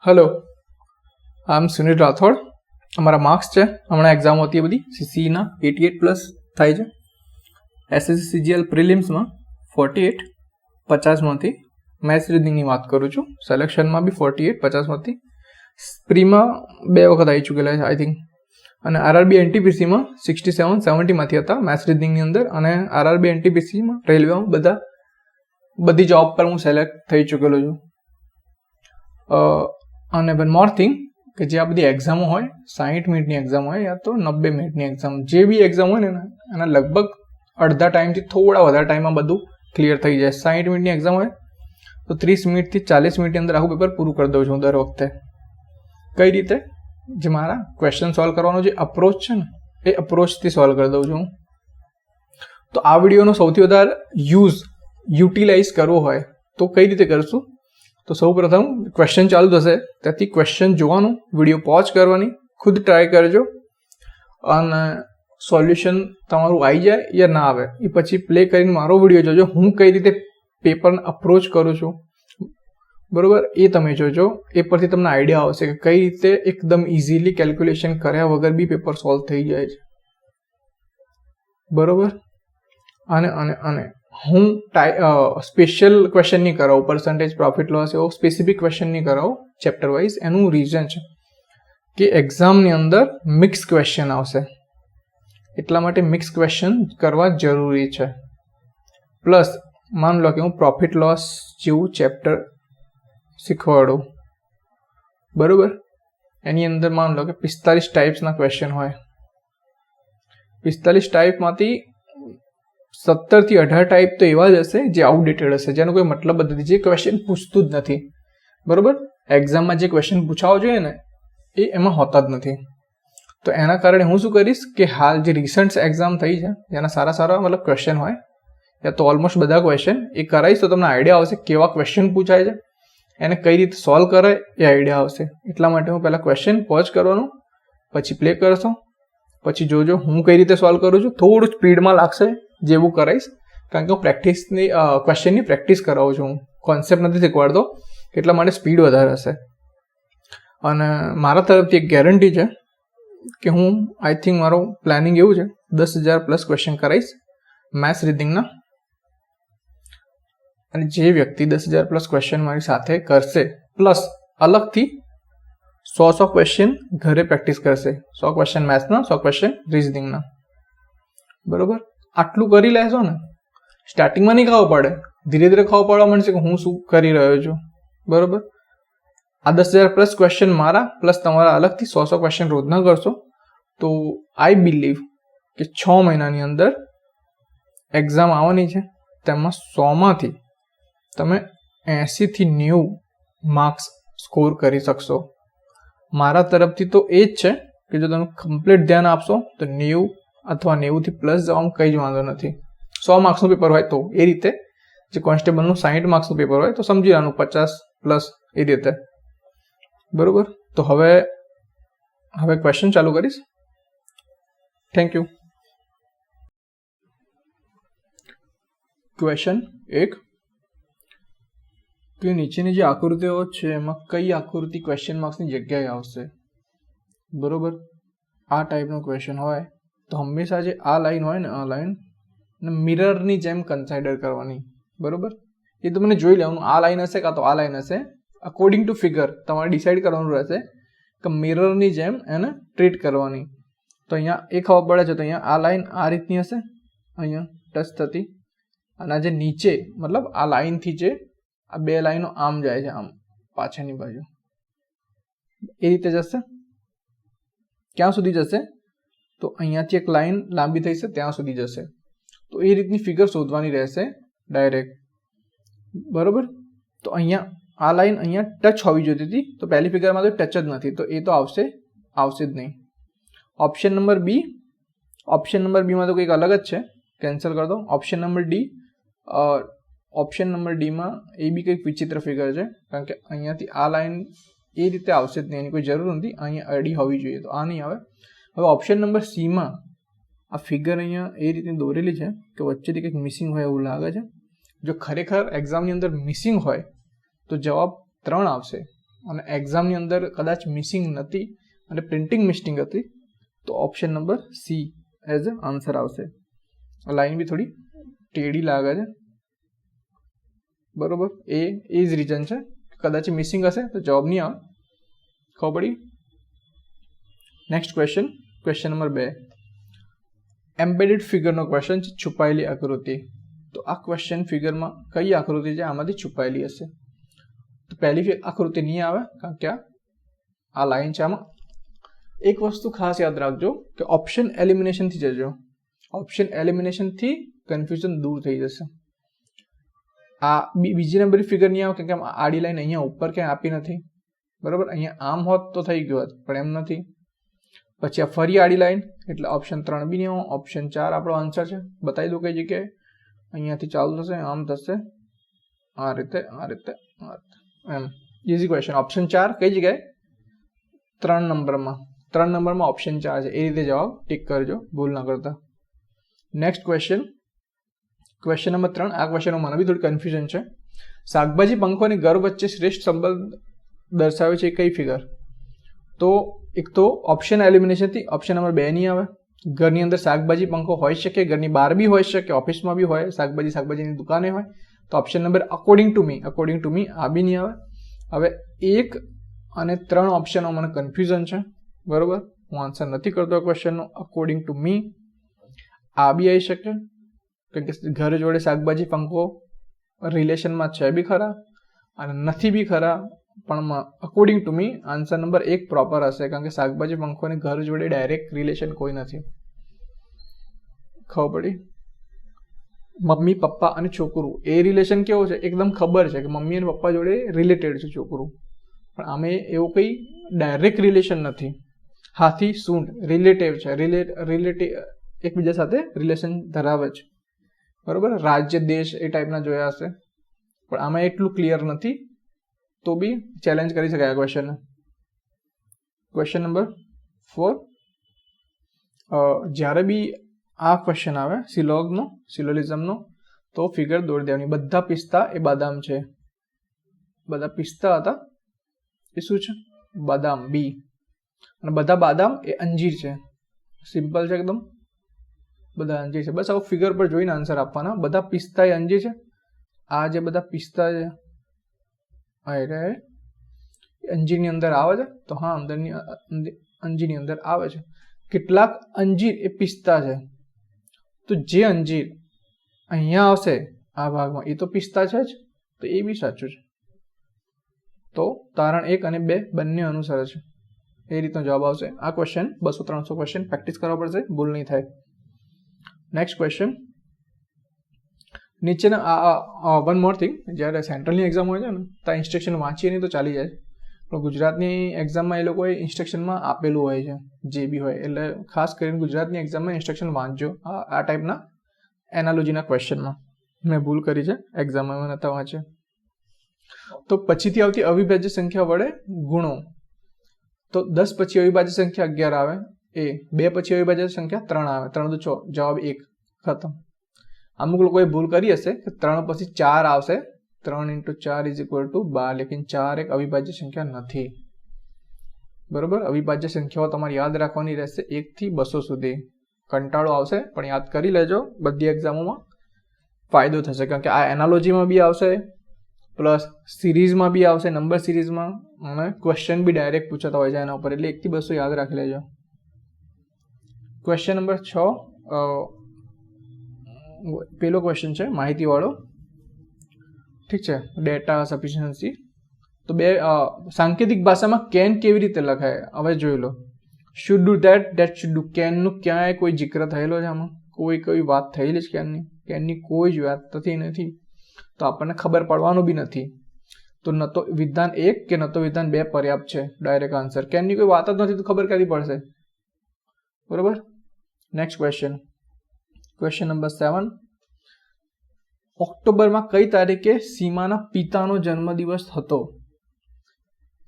Hello, I am Sunil Rathore. અમારા marks છે હમણાં એક્ઝામ હતી બધી સીસીના 88+ થાય છે। એસએસસી સીજીએલ પ્રિલિમ્સમાં 48 50માંથી મેથ્સ રીઝનિંગની વાત કરું છું। સિલેક્શનમાં બી 48 50માંથી પ્રીમાં 2 વખત આવી ચૂકેલા છે આઈ થિંક, અને આરઆરબી એનટીપીસીમાં 67 70માંથી હતા મેથ્સ રીઝનિંગની અંદર, અને આરઆરબી એનટીપીસીમાં રેલવેમાં બધી જોબ પર હું સિલેક્ટ થઈ ચૂકેલો છું। અને વન મોર થિંગ કે જે આ બધી એક્ઝામો હોય 60 મિનિટની એક્ઝામ હોય યા તો 90 મિનિટની એક્ઝામ, જે બી એક્ઝામ હોય ને એના લગભગ અડધા ટાઈમથી થોડા વધારે ટાઈમમાં બધું ક્લિયર થઈ જાય। 60 મિનિટની એક્ઝામ હોય તો 30 મિનિટથી 40 મિનિટની અંદર આખું પેપર પૂરું કરી દઉં છું દર વખતે। કઈ રીતે? જે મારા ક્વેશ્ચન સોલ્વ કરવાનો જે અપ્રોચ છે ને એ અપ્રોચથી સોલ્વ કરી દઉં છું। તો આ વિડીયોનો સૌથી વધારે યુટિલાઇઝ કરવો હોય તો કઈ રીતે કરશું? તો સૌ પ્રથમ ક્વેશ્ચન ચાલુ થશે ત્યાંથી ક્વેશ્ચન જોવાનું, વિડીયો પોઝ કરવાની, ખુદ ટ્રાય કરજો, અને સોલ્યુશન તમારું આવી જાય યા ના આવે એ પછી પ્લે કરીને મારો વિડીયો જોજો, હું કઈ રીતે પેપરને અપ્રોચ કરું છું, બરોબર? એ તમે જોજો, એ પરથી તમને આઈડિયા આવશે કે કઈ રીતે એકદમ ઇઝીલી કેલ્ક્યુલેશન કર્યા વગર બી પેપર સોલ્વ થઈ જાય છે, બરોબર? અને હું સ્પેશિયલ ક્વેશ્ચન નહીં કરાવું, પર્સન્ટેજ પ્રોફિટ લોસ એવો સ્પેસિફિક ક્વેશ્ચન નહીં કરાવું ચેપ્ટર વાઇઝ। એનું રીઝન છે કે એક્ઝામની અંદર મિક્સ ક્વેશ્ચન આવશે, એટલા માટે મિક્સ ક્વેશ્ચન કરવા જરૂરી છે। પ્લસ માન લો કે હું પ્રોફિટ લોસ જેવું ચેપ્ટર શીખવાડું, બરોબર? એની અંદર માન લો કે 45 ટાઈપ્સના ક્વેશ્ચન હોય, 45 ટાઈપમાંથી 17 થી 18 ટાઈપ તો એવા જ હશે જે આઉટડેટેડ હશે, જેનો કોઈ મતલબ જ નથી, જે ક્વેશ્ચન પૂછતું જ નથી, બરોબર? એક્ઝામમાં જે ક્વેશ્ચન પૂછાવો જોઈએ ને એ એમાં હોતા જ નથી। તો એના કારણે હું શું કરીશ કે હાલ જે રિસન્ટ એક્ઝામ થઈ છે જેના સારા મતલબ ક્વેશ્ચન હોય, યા તો ઓલમોસ્ટ બધા ક્વેશ્ચન એ કરાવીશ તો તમને આઈડિયા આવશે કેવા ક્વેશ્ચન પૂછાય છે, એને કઈ રીતે સોલ્વ કરે એ આઈડિયા આવશે। એટલા માટે હું પહેલાં ક્વેશ્ચન પોઝ કરવાનું, પછી પ્લે કરશો, પછી જોજો હું કઈ રીતે સોલ્વ કરું છું। થોડું સ્પીડમાં લાગશે જેવું કરાવીશ, કારણ કે હું ક્વેશ્ચનની પ્રેક્ટિસ કરાવું છું, હું કોન્સેપ્ટ નથી શીખવાડતો, એટલા માટે સ્પીડ વધારે હશે। અને મારા તરફથી એક ગેરંટી છે કે હું આઈ થિંક મારું પ્લાનિંગ એવું છે 10,000+ ક્વેશ્ચન કરાવીશ મેથ્સ રીડિંગના, અને જે વ્યક્તિ 10,000+ ક્વેશ્ચન મારી સાથે કરશે પ્લસ અલગથી 100 ક્વેશ્ચન ઘરે પ્રેક્ટિસ કરશે, 100 ક્વેશ્ચન મેથ્સના, 100 ક્વેશ્ચન રીઝનિંગના, બરોબર? આટલું કરી લેશો ને, સ્ટાર્ટિંગમાં નહીં ખાવું પડે, ધીરે ધીરે ખાવું પડવા માંડશે કે હું શું કરી રહ્યો છું, બરોબર? આ 10,000+ ક્વેશ્ચન મારા પ્લસ તમારા અલગથી 100 ક્વેશ્ચન રોજના કરશો તો આઈ બિલીવ કે 6 મહિનાની અંદર એક્ઝામ આવવાની છે, તેમાં 100માંથી તમે 80 થી 90 માર્ક્સ સ્કોર કરી શકશો। મારા તરફથી તો એ જ છે કે જો તમે કમ્પ્લીટ ધ્યાન આપશો તો 90 અથવા 90થી પ્લસ જવામાં કંઈ જ વાંધો નથી। 100 માર્ક્સનું પેપર હોય તો એ રીતે, જે કોન્સ્ટેબલનું 60 માર્ક્સનું પેપર હોય તો સમજી લેવાનું 50+ એ રીતે, બરોબર? તો હવે ક્વેશ્ચન ચાલુ કરીશ। Thank you. ક્વેશ્ચન 1 કે નીચેની જે આકૃતિઓ છે એમાં કઈ આકૃતિ ક્વેશ્ચન માર્ક્સની જગ્યાએ આવશે, બરોબર? આ ટાઈપનો ક્વેશ્ચન હોય તો હંમેશા જે આ લાઈન હોય ને, આ લાઈન મિરરની જેમ કન્સિડર કરવાની, બરોબર? એ તો મને જોઈ લેવાનું આ લાઈન હશે કાં તો આ લાઈન હશે, અકોર્ડિંગ ટુ ફિગર તમારે ડિસાઇડ કરવાનું રહેશે કે મિરરની જેમ એને ટ્રીટ કરવાની। તો અહીંયા એ ખબર પડે છે, તો અહીંયા આ લાઈન આ રીતની હશે, અહીંયા ટચ થતી, અને આ જે નીચે મતલબ આ લાઈનથી જે આ 2 લાઈનો આમ જાય છે, આમ પાછળની બાજુ એ રીતે જશે। ક્યાં સુધી જશે? તો અહીંયાથી એક લાઈન લાંબી થઈ છે ત્યાં સુધી જશે। તો એ રીતની ફિગર શોધવાની રહેશે ડાયરેક્ટ, બરોબર? તો અહીંયા આ લાઈન અહીંયા ટચ હોવી જોઈતી હતી, તો પહેલી ફિગરમાં તો ટચ જ નથી, તો એ તો આવશે જ નહીં। ઓપ્શન નંબર બી માં તો કંઈક અલગ જ છે, કેન્સલ કરી દો। ઓપ્શન નંબર ડીમાં એ બી કંઈક વિચિત્ર ફિગર છે, કારણ કે અહીંયાથી આ લાઈન એ રીતે આવશે જ નહીં, એની કોઈ જરૂર નથી, અહીંયા અડી હોવી જોઈએ, તો આ નહીં આવે। હવે ઓપ્શન નંબર સીમાં આ ફિગર અહીંયા એ રીતની દોરેલી છે કે વચ્ચેથી કંઈક મિસિંગ હોય એવું લાગે છે। જો ખરેખર એક્ઝામની અંદર મિસિંગ હોય તો જવાબ 3 આવશે, અને એક્ઝામની અંદર કદાચ મિસિંગ નથી અને પ્રિન્ટિંગ મિસ્ટેક હતી તો option number C as answer આવશે. લાઈન બી થોડી ટેડી લાગે છે, બરોબર. એ જ રીઝન છે, કદાચ મિસિંગ હશે તો જવાબ નહીં આવે. ખબર પડી? Next question, question number 2. Embedded ફિગરનો ક્વેશ્ચન છે, છુપાયેલી આકૃતિ. તો આ ક્વેશ્ચન ફિગરમાં કઈ આકૃતિ છે આમાંથી છુપાયેલી હશે? તો પહેલી આકૃતિ નહીં આવે કારણ કે આ લાઈન છે. આમાં એક વસ્તુ ખાસ યાદ રાખજો કે ઓપ્શન એલિમિનેશનથી જજો. ઓપ્શન એલિમિનેશનથી કન્ફ્યુઝન દૂર થઈ જશે. આ બીજી નંબરની ફિગર નહીં આવે કેમ કે આડી લાઈન અહીંયા ઉપર ક્યાંય આપી નથી, બરાબર. અહીંયા આમ હોત તો થઈ ગયું હોત પણ એમ નથી. પછી આ ફરી આડી લાઈન એટલે ઓપ્શન 3 બી નહીં આવે. ઓપ્શન 4 આપણો આન્સર છે. બતાવી દો કઈ જગ્યાએ. અહીંયાથી ચાલુ થશે, આમ થશે, આ રીતે એમ. Easy question. ઓપ્શન 4 કઈ જગ્યાએ? 3 નંબરમાં. 3 નંબરમાં ઓપ્શન 4 છે. એ રીતે જવાબ ટીક કરજો, ભૂલ ના કરતા. Next question, question number 3. આ ક્વેશ્ચનમાં મને બી થોડી કન્ફ્યુઝન છે. શાકભાજી પંખો અને ઘર વચ્ચે શ્રેષ્ઠ સંબંધ દર્શાવે છે કઈ ફિગર? તો એક તો ઓપ્શન એલિમિનેશનથી ઓપ્શન નંબર 2 નહીં આવે. ઘરની અંદર શાકભાજી પંખો હોઈ શકે, ઘરની બહાર બી હોઈ શકે, ઓફિસમાં બી હોય, શાકભાજીની દુકાને હોય. તો option number according to me આ બી નહીં આવે. હવે 1 અને 3 ઓપ્શનો મને કન્ફ્યુઝન છે, બરોબર. હું આન્સર નથી કરતો ક્વેશ્ચનનો. અકોર્ડિંગ ટુ મી આ બી આવી શકે કારણ કે ઘર જોડે શાકભાજી પંખો રિલેશનમાં છે બી ખરા અને નથી બી ખરા, પણ according to me answer number 1 proper હશે કારણ કે શાકભાજી પંખો અને ઘર જોડે ડાયરેક્ટ રિલેશન કોઈ નથી. ખબર પડી? મમ્મી પપ્પા અને છોકરું એ રિલેશન કેવો છે એકદમ ખબર છે કે મમ્મી અને પપ્પા જોડે રિલેટેડ છે છોકરું, પણ આમે એવું કંઈ ડાયરેક્ટ રિલેશન નથી. હાથી સૂંઢ રિલેટિવ છે, રિલેટિવ એકબીજા સાથે રિલેશન ધરાવે છે, બરોબર. રાજ્ય દેશ એ ટાઈપના જોયા હશે, પણ આમાં એટલું ક્લિયર નથી. તો બી ચેલેન્જ કરી શકાય આ ક્વેશ્ચનને. Question number 4. જ્યારે બી આ ક્વેશ્ચન આવે સિલોલિઝમનો તો ફિગર દોરી દેવાની. બધા પિસ્તા એ બદામ છે. બધા પિસ્તા હતા એ શું છે? બદામ, બી. અને બધા બાદામ એ અંજીર છે. સિમ્પલ છે એકદમ, બધા અંજીર છે. બસ આવું ફિગર પર જોઈને આન્સર આપવાના. બધા પિસ્તા એ અંજીર છે. આ જે બધા પિસ્તા છે એટલે અંજીરની અંદર આવે છે, તો હા અંજીરની અંદર આવે છે. કેટલાક અંજીર એ પિસ્તા છે, તો જે અંજીર અહીંયા આવશે આ ભાગમાં એ તો પિસ્તા છે જ, તો એ બી સાચું છે. તો તારણ 1 અને 2 બંને અનુસાર છે. એ રીતનો જવાબ આવશે. આ ક્વેશ્ચન 200-300 ક્વેશ્ચન પ્રેક્ટિસ કરવા પડશે, ભૂલ નહીં થાય. Next question. નીચેના વન મોર થિંગ, જ્યારે સેન્ટ્રલની એક્ઝામ હોય છે ને તો ઇન્સ્ટ્રક્શન વાંચીએ નહીં તો ચાલી જાય, પણ ગુજરાતની એક્ઝામમાં એ લોકોએ ઇન્સ્ટ્રક્શનમાં આપેલું હોય છે જે બી હોય, એટલે ખાસ કરીને ગુજરાતની એક્ઝામમાં ઇન્સ્ટ્રક્શન વાંચજો આ ટાઈપના એનાલોજીના ક્વેશ્ચનમાં. મેં ભૂલ કરી છે, એક્ઝામમાં નતા વાંચે. તો પછીથી આવતી અવિભાજ્ય સંખ્યા વડે ગુણો. તો 10 પછી અવિભાજ્ય સંખ્યા 11 આવે, એ 2 પછી અવિભાજ્ય સંખ્યા 3 આવે, 3 તો 6, જવાબ 1 ખતમ. અમુક લોકોએ ભૂલ કરી હશે કે 3 પછી 4 આવશે, 3 × 4 = 12, લેકિન 4 એક અવિભાજ્ય સંખ્યા નથી, બરોબર. અવિભાજ્ય સંખ્યાઓ તમારે યાદ રાખવાની રહેશે 1 થી 200 સુધી. કંટાળો આવશે પણ યાદ કરી લેજો, બધી એક્ઝામોમાં ફાયદો થશે કારણ કે આ એનાલોજીમાં બી આવશે, પ્લસ સિરીઝમાં બી આવશે, નંબર સિરીઝમાં, અને ક્વેશ્ચન બી ડાયરેક્ટ પૂછાતા હોય છે એના ઉપર, એટલે 1 થી 200 યાદ રાખી લેજો. Question number 6. પેલો ક્વેશ્ચન છે માહિતીવાળો, ઠીક છે, ડેટા સફિશિયન્સી. તો સાંકેતિક ભાષામાં કેન કેવી રીતે લખાય હવે જોઈ લો. Should do that should do. કેનનું ક્યાંય કોઈ જિક્ર થયેલો છે આમાં? કોઈ વાત થયેલી છે કેનની કોઈ જ વાત નથી, તો આપણને ખબર પડવાનું બી નથી. તો ન તો વિધાન 1 કે ન તો વિધાન 2 પર્યાપ્ત છે ડાયરેક્ટ આન્સર. કેનની કોઈ વાત જ નથી તો ખબર ક્યાંથી પડશે, બરોબર. Next question, question number 7. ઓક્ટોબરમાં કઈ તારીખે સીમાના પિતાનો જન્મદિવસ હતો?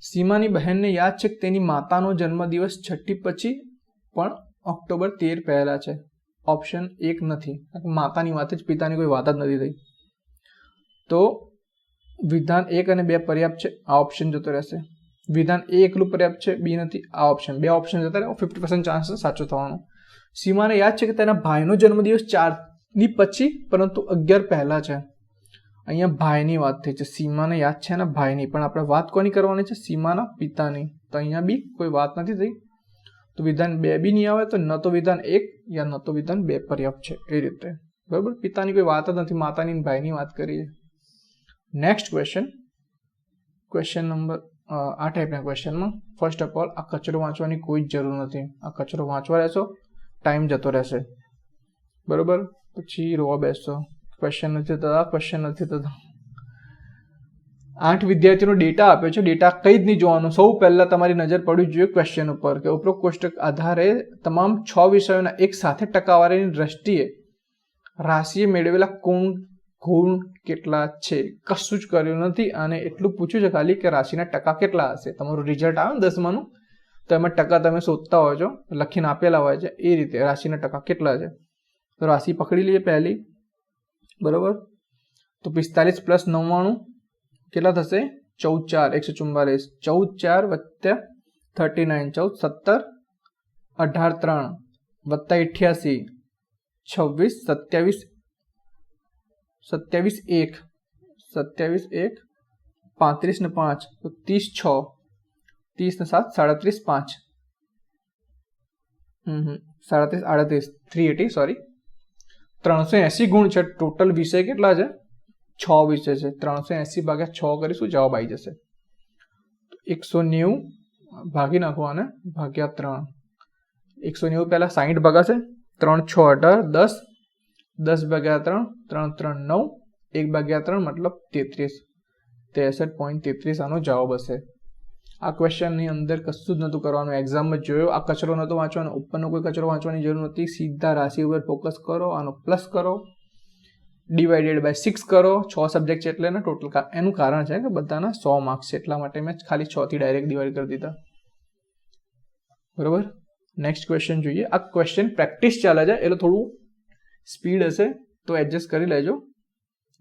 સીમાની બહેનને યાદ છે કે તેની માતાનો જન્મદિવસ છઠ્ઠી પછી પણ ઓક્ટોબર 13 પહેલા છે. ઓપ્શન 1 નથી, માતાની વાત જ, પિતાની કોઈ વાત જ નથી થઈ. તો વિધાન 1 અને 2 પર્યાપ્ત છે, આ ઓપ્શન જતો રહેશે. વિધાન એ એકલું પર્યાપ્ત છે, બી નથી, આ ઓપ્શન. બે ઓપ્શન જતા રહે, 50% ચાન્સ સાચો થવાનો. સીમાને યાદ છે કે તેના ભાઈનો જન્મદિવસ 4 પછી પરંતુ 11 પહેલા છે. અહીંયા ભાઈની વાત થઈ છે, સીમાને યાદ છે એના ભાઈની, પણ આપણે વાત કોની કરવાની છે? સીમાના પિતાની. તો અહીંયા બી કોઈ વાત નથી થઈ, તો વિધાન 2 બી નહીં આવે. તો ન તો વિધાન 1 યા ન તો વિધાન 2 પર્યાપ્ત છે, એ રીતે. બરાબર, પિતાની કોઈ વાત જ નથી, માતાની ભાઈની વાત કરીએ. નેક્સ્ટ ક્વેશ્ચન નંબર આ ટાઈપના ક્વેશ્ચનમાં ફર્સ્ટ ઓફ ઓલ આ કચરો વાંચવાની કોઈ જ જરૂર નથી. આ કચરો વાંચવા રહેશો, ટાઈમ જતો રહેશે. બરોબર, પછી રોવા બેસશો, ક્વેશ્ચન નથી થતા, ક્વેશ્ચન નથી થતા. 8 વિદ્યાર્થીઓનો ડેટા આપ્યો છે, ડેટા કંઈ જ નહીં જોવાનું. સૌ પહેલા તમારી નજર પડવી જોઈએ ક્વેશ્ચન ઉપર કે ઉપરોક્ત કોષ્ટક આધારે તમામ 6 વિષયોના એક સાથે ટકાવારીની દ્રષ્ટિએ રાશિએ મેળવેલા ગુણ કેટલા છે. કશું જ કર્યું નથી, અને એટલું પૂછ્યું છે ખાલી કે રાશિના ટકા કેટલા હશે. તમારું રિઝલ્ટ આવે ને 10માનું, તો એમાં ટકા તમે શોધતા હોય છો, લખીને આપેલા હોય છે, એ રીતે રાશિના ટકા કેટલા છે. તો રાશિ પકડી લઈએ પહેલી. બરોબર, તો 45 + 99 કેટલા થશે? 14 4 144. 14 4 વત્તા 39 14 17 18 3 વત્તા 88 26 27 1 35 ને 5 તો 36 30 ને 7 37 5 37 38 380 સોરી 380 ગુણ છે. ટોટલ વિષય કેટલા છે? 6 વિષય છે. 380 ભાગ્યા 6 કરીશું, જવાબ આવી જશે 190. ભાગી નાખવાને ભાગ્યા 3. 190 પહેલા 60 ભાગાશે, 3 6 18 10 10 ભાગ્યા 3 3 3 9 1 ભાગ્યા 3 મતલબ 33 63.33 આનો જવાબ હશે. આ ક્વેશ્ચનની અંદર કશું જ નહોતું કરવાનું, એક્ઝામમાં જોયો. આ કચરો નહોતો વાંચવાનો, ઉપરનો કોઈ કચરો વાંચવાની જરૂર નથી. સીધા રાશિ ઉપર ફોકસ કરો, આનો પ્લસ કરો, ડિવાઇડેડ બાય 6 કરો. 6 સબ્જેક્ટ છે એટલે ટોટલ. એનું કારણ છે કે બધાના 100 માર્ક્સ છે, એટલા માટે મેં ખાલી 6 થી ડાયરેક્ટ ડિવાઈડ કરી દીધા. બરોબર, નેક્સ્ટ ક્વેશ્ચન જોઈએ. આ ક્વેશ્ચન પ્રેક્ટિસ ચાલે છે એટલે થોડું સ્પીડ હશે તો એડજસ્ટ કરી લેજો.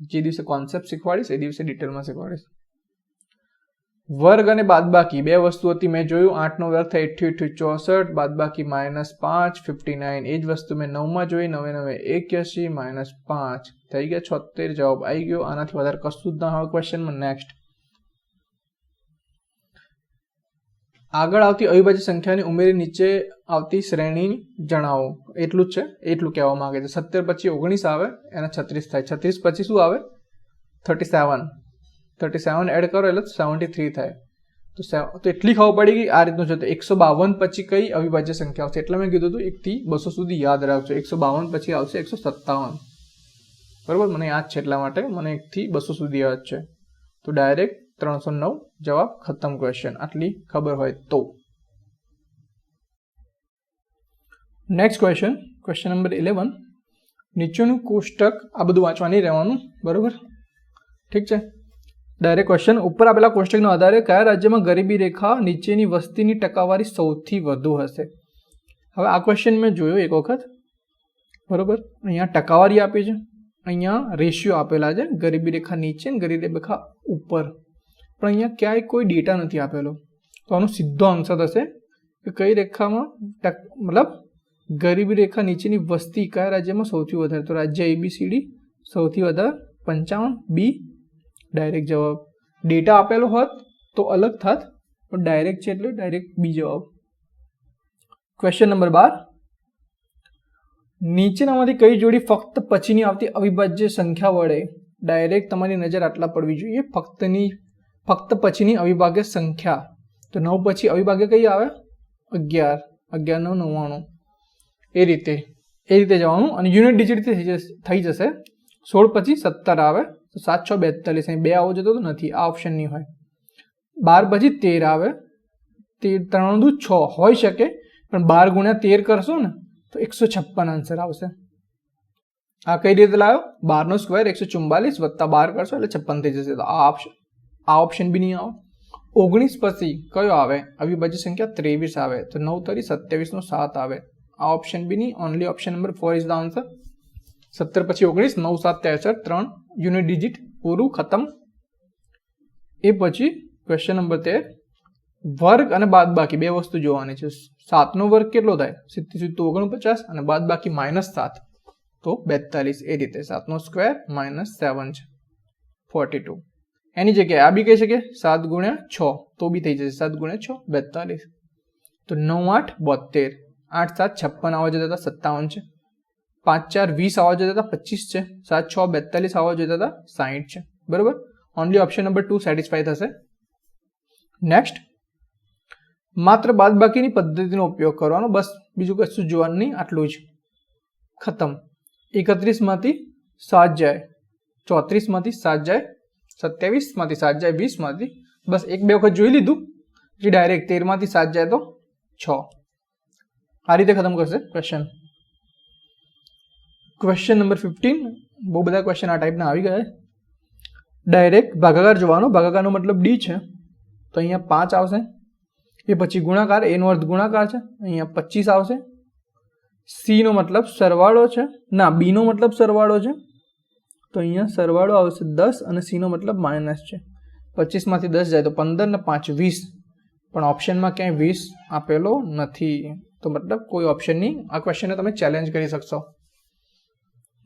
જે દિવસે કોન્સેપ્ટ શીખવાડીશ એ દિવસે ડિટેલમાં શીખવાડીશ. વર્ગ અને બાદબાકી બે વસ્તુ હતી, મેં જોયું. 8 નો વર્ગ થાય 88 64, બાદબાકી -5 59. એ જ વસ્તુ મેં 9 માં જોઈ, 9 9 81 -5 થઈ ગયા 76. જવાબ આવી ગયો. આનાથી વધારે કશું જ ના હોય ક્વેશ્ચનમાં. નેક્સ્ટ, આગળ આવતી અવિભાજ્ય સંખ્યાની ઉમેરી નીચે આવતી શ્રેણી જણાવો. એટલું જ છે, એટલું કહેવા માંગે છે. 17 પછી 19 આવે, એના 36 થાય. 36 પછી શું આવે? 37. 37 એડ કરો એટલે 73 થાય. તો એટલી ખબર પડી ગઈ. આ રીતનું છે. તો 152 પછી કઈ અવિભાજ્ય સંખ્યા આવશે? એટલે મેં કીધું હતું 1 થી 200 સુધી યાદ રાખજો. 152 પછી આવશે 157. બરોબર, મને યાદ છે એટલા માટે મને 1 થી 200 સુધી યાદ છે. તો ડાયરેક્ટ 309 જવાબ ખતમ. ક્વેશ્ચન આટલી ખબર હોય તો. Next question number 11. નીચેનું કોષ્ટક આ બધું વાંચવા નહીં રહેવાનું. બરોબર, ઠીક છે. Direct question. ઉપર આપેલા કોષ્ટકના આધારે કયા રાજ્યમાં ગરીબી રેખા નીચેની વસ્તીની ટકાવારી સૌથી વધુ હશે? હવે આ ક્વેશ્ચન મેં જોયો એક વખત. બરોબર, અહીંયા ટકાવારી આપી છે, અહીંયા રેશિયો આપેલા છે, ગરીબી રેખા નીચે અને ગરીબી રેખા ઉપર. પણ અહીંયા ક્યાંય કોઈ ડેટા નથી આપેલો. તો આનો સીધો આન્સર થશે કે કઈ રેખામાં મતલબ ગરીબી રેખા નીચેની વસ્તી કયા રાજ્યમાં સૌથી વધારે? તો રાજ્ય ABCD સૌથી વધારે 55. બી ડાયરેક્ટ જવાબ. ડેટા આપેલો હોત તો અલગ થાત, પણ ડાયરેક્ટ છે એટલે ડાયરેક્ટ બી જવાબ. Question number 12. નીચેનામાંથી કઈ જોડી ફક્ત પછીની આવતી અવિભાજ્ય સંખ્યા વડે? ડાયરેક્ટ તમારી નજર આટલા પડવી જોઈએ. ફક્ત પછીની અવિભાજ્ય સંખ્યા. તો 9 પછી અવિભાજ્ય કઈ આવે? 11. 11 9 99. એ રીતે જવાનું. અને યુનિટ ડિજિટ થઈ જશે. 16 પછી 17 આવે તો 7 6 42. અહીં 2 આવો જતો તો નથી, આ ઓપ્શન નહીં હોય. 12 પછી 13 આવે, 3 દૂ 6 હોઈ શકે, પણ 12 ગુણ્યા 13 કરશો ને તો 156 આન્સર આવશે. આ કઈ રીતે લાવ્યો? 12 નો સ્ક્વેર 144 વત્તા 12 કરશો એટલે 56 થઈ જશે. તો આ ઓપ્શન બી નહીં આવે. 19 પછી કયો આવે? અવિભાજ્ય સંખ્યા 23 આવે. તો 9 તરી 27 નો 7 આવે. આ ઓપ્શન બી નહીં. Only option number 4 is the answer. 17 પછી 19 9 7 63 3 યુનિટ ડિજિટ પૂરું ખતમ. એ પછી ક્વેશ્ચન નંબર 13. વર્ગ અને બાદ બાકી બે વસ્તુ જોવાની છે. 7 નો વર્ગ કેટલો થાય? 7 × 49 અને બાદ બાકી -7 તો 42. એ રીતે 7 નો સ્ક્વેર -7 છે 42. એની જગ્યાએ આ બી કહી શકીએ 7 × 6 તો બી થઈ જશે 7 × 6 42. તો 9 8 72, 8 7 56 આવવા જતા 57 છે, 5 4 20 આવવા જતા 25 છે, 7 6 42 આવવા જતા 60 છે. બરોબર. ઓનલી ઓપ્શન નંબર 2 સેટિસ્ફાય થશે. નેક્સ્ટ, માત્ર બાદબાકીની પદ્ધતિનો ઉપયોગ કરવાનો, બસ બીજું કશું જોવાનું નહીં, આટલું જ, ખતમ. 31 માંથી 7 જાય, 34 માંથી 7 જાય, 27 માંથી 7 જાય, 20 માંથી બસ એક બે વખત જોઈ લીધું જે ડાયરેક્ટ 13 માંથી 7 જાય તો 6. આ રીતે ખતમ કરશે ક્વેશ્ચન. Question number 15. બહુ બધા ક્વેશ્ચન આ ટાઈપના આવી ગયા. ડાયરેક્ટ ભાગાકાર જોવાનો, ભાગાકારનો મતલબ ડી છે તો અહીંયા 5 આવશે. એ પછી ગુણાકાર, એનો અર્થ ગુણાકાર છે, અહીંયા 25 આવશે. સી નો મતલબ સરવાળો છે, ના બી નો મતલબ સરવાળો છે તો અહીંયા સરવાળો આવશે 10 અને સી નો મતલબ માઇનસ છે. 25 માંથી 10 જાય તો 15 ને 5 20, પણ ઓપ્શનમાં ક્યાંય 20 આપેલો નથી તો મતલબ કોઈ ઓપ્શન નહીં. આ ક્વેશ્ચનને તમે ચેલેન્જ કરી શકશો.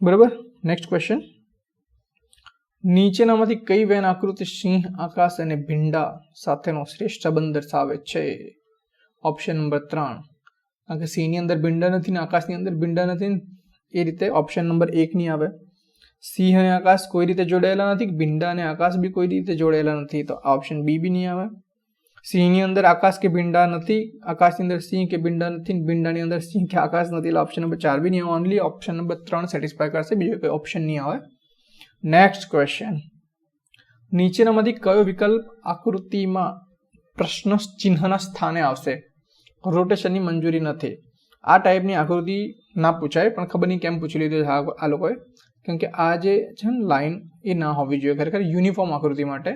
બરાબર. Next question. નીચેનામાંથી કઈ વેન આકૃતિ સિંહ, આકાશ અને ભીંડા સાથેનો શ્રેષ્ઠ સંબંધ દર્શાવે છે? Option number 3. કારણ કે સિંહની અંદર ભીંડા નથી ને આકાશની અંદર ભીંડા નથી, એ રીતે ઓપ્શન નંબર 1 નહીં આવે. સિંહ અને આકાશ કોઈ રીતે જોડાયેલા નથી, ભીંડા અને આકાશ બી કોઈ રીતે જોડાયેલા નથી તો આ ઓપ્શન બી બી નહીં આવે. સિંહની અંદર આકાશ કે ભીંડા નથી, આકાશની અંદર સિંહ કે ભીંડા નથી, ભીંડાની અંદર સિંહ કે આકાશ નથી, એટલે ઓપ્શન નંબર 4 બી નહીં આવે. ઓનલી ઓપ્શન નંબર 3 સેટિસ્ફાય કરશે, બીજો કોઈ ઓપ્શન નહીં આવે. Next question. નીચેનામાંથી કયો વિકલ્પ આકૃતિમાં પ્રશ્ન ચિહ્નના સ્થાને આવશે? રોટેશનની મંજૂરી નથી. આ ટાઈપની આકૃતિ ના પૂછાય, પણ ખબર નહીં કેમ પૂછી લીધું છે આ લોકોએ, કેમ કે આ જે છે ને લાઈન એ ના હોવી જોઈએ ખરેખર યુનિફોર્મ આકૃતિ માટે.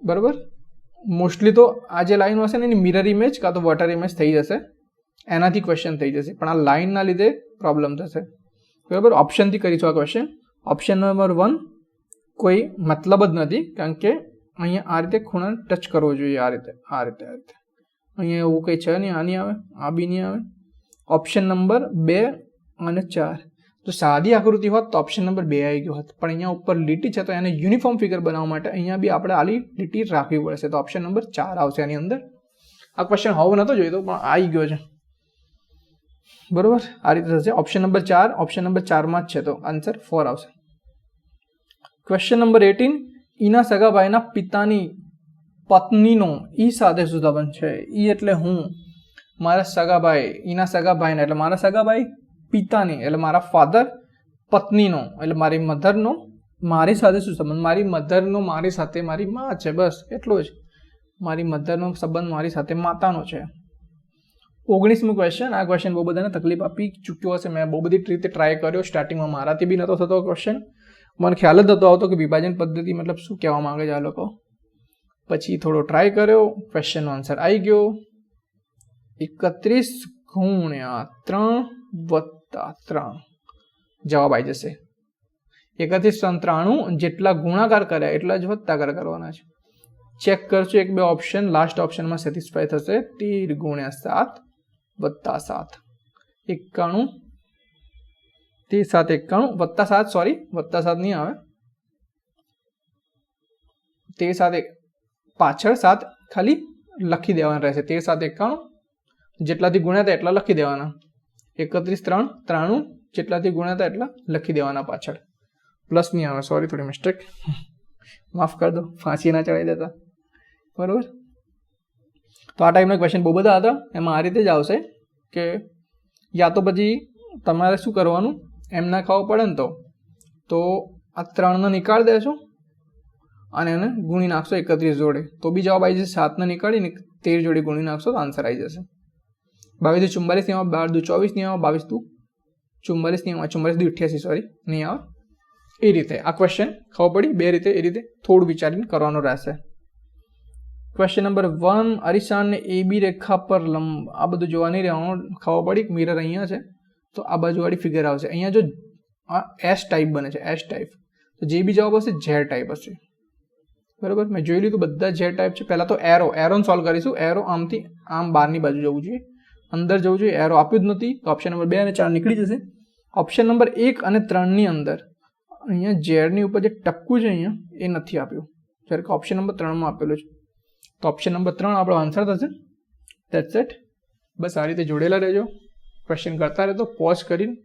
બરાબર. મોસ્ટલી તો આ જે લાઈન હશે ને એની મિરર ઇમેજ કાં તો વોટર ઇમેજ થઈ જશે, એનાથી ક્વેશ્ચન થઈ જશે, પણ આ લાઈનના લીધે પ્રોબ્લેમ થશે. બરાબર. ઓપ્શનથી કરીશું આ ક્વેશ્ચન. ઓપ્શન નંબર 1 કોઈ મતલબ જ નથી, કારણ કે અહીંયા આ રીતે ખૂણા ટચ કરવો જોઈએ, આ રીતે આ રીતે આ રીતે. અહીંયા એવું કંઈ છે નહીં, આ નહીં આવે, આ બી નહીં આવે. ઓપ્શન નંબર 2 અને 4 તો સાદી આકૃતિ હોત તો ઓપ્શન નંબર 2 આવી ગયો હોત, પણ અહીંયા ઉપર લીટી છે તો એને યુનિફોર્મ ફિગર બનાવવા માટે અહીંયા બી આપણે આલી લીટી રાખવી પડશે, તો ઓપ્શન નંબર 4 આવશે આની અંદર. આ ક્વેશ્ચન હોવો નહોતો જોઈતો પણ આવી ગયો છે. બરોબર. આ રીતે થશે. ઓપ્શન નંબર 4 ઓપ્શન નંબર 4 માં જ છે તો આન્સર 4 આવશે. Question number 18. ઈના સગાભાઈના પિતાની પત્નીનો ઈ સાથે શું સંબંધ છે? ઈ એટલે હું, મારા સગાભાઈ, ઈના સગાભાઈના એટલે મારા સગાભાઈ, પિતાની એટલે મારા ફાધર, પત્નીનો એટલે મારી મધરનો, મારી સાથે શું સંબંધ? મારી મધરનો મારી સાથે મારી માં છે, બસ એટલું જ. મારી મધરનો સંબંધ મારી સાથે માતાનો છે. 19મો ક્વેશ્ચન. આ ક્વેશ્ચન બહુ બધાને તકલીફ આપી ચૂક્યો હશે, મેં બહુ બધી રીતે ટ્રાય કર્યો, સ્ટાર્ટિંગમાં મારાથી બી નહોતો થતો ક્વેશ્ચન, મને ખ્યાલ જ નહોતો આવતો કે વિભાજન પદ્ધતિ મતલબ શું કહેવા માંગે છે આ લોકો. પછી થોડો ટ્રાય કર્યો, ક્વેશ્ચનનો આન્સર આવી ગયો 31 × 3 + 3 જવાબ આવી જશે 31 93. જેટલા ગુણાકાર કર્યા એટલા જ વત્તાકાર કરવાના છે. ચેક કરજો એક બે ઓપ્શન, લાસ્ટ ઓપ્શનમાં સેટિસ્ફાય થશે. 13 × 7 + 7 91, 13 7 91 +7, સોરી +7 નહીં આવે, 13 7 પાછળ 7 ખાલી લખી દેવાના રહેશે. 13 7 91 જેટલાથી ગુણ્યા હતા એટલા લખી દેવાના. 31 3 93 જેટલાથી ગુણ્યા હતા એટલા લખી દેવાના પાછળ. પ્લસ નહીં આવે, સોરી થોડી મિસ્ટેક, માફ કરી દો, ફાંસી ના ચડાવી દેતા. બરાબર. તો આ ટાઈપના ક્વેશ્ચન બહુ બધા હતા. એમાં આ રીતે જ આવશે કે યા તો પછી તમારે શું કરવાનું, એમ ના ખાવું પડે ને તો આ 3ને નીકાળી દેશો અને એને ગુણી નાખશો 31 જોડે તો બી જવાબ આવી જશે. 7ને નીકાળીને 13 જોડે ગુણી નાખશો તો આન્સર આવી જશે. 22 × 44 નહીં આવે, 12 × 24 નહીં આવે, 22 × 44 નહીં આવે, 44 × 88 સોરી નહીં આવે. એ રીતે આ ક્વેશ્ચન ખબર પડી. બે રીતે એ રીતે થોડું વિચારીને કરવાનું રહેશે. Question number 1. અરીસાને AB રેખા પર લંબ, આ બધું જોવા નહીં રહેવાનું, ખબર પડી મિરર અહીંયા છે તો આ બાજુવાળી ફિગર આવશે. અહીંયા જો આ S ટાઈપ બને છે, S ટાઈપ, તો જે બી જવાબ હશે Z ટાઈપ હશે. બરાબર. મેં જોઈ લીધું બધા જે ટાઈપ છે. પહેલાં તો એરોને સોલ્વ કરીશું. એરો આમથી આમ બહારની બાજુ જવું જોઈએ, અંદર જવું જોઈએ. એરો આપ્યું જ નથી તો ઓપ્શન નંબર 2 અને 4 નીકળી જશે. ઓપ્શન નંબર 1 અને 3ની અંદર અહીંયા ઝેડની ઉપર જે ટપકું છે અહીંયા એ નથી આપ્યું, જ્યારે કે ઓપ્શન નંબર 3માં આપેલું છે. તો ઓપ્શન નંબર 3 આપણો આન્સર થશે. That's it. બસ આ રીતે જોડેલા રહેજો, ક્વેશ્ચન કરતા રહેજો, પોઝ કરીને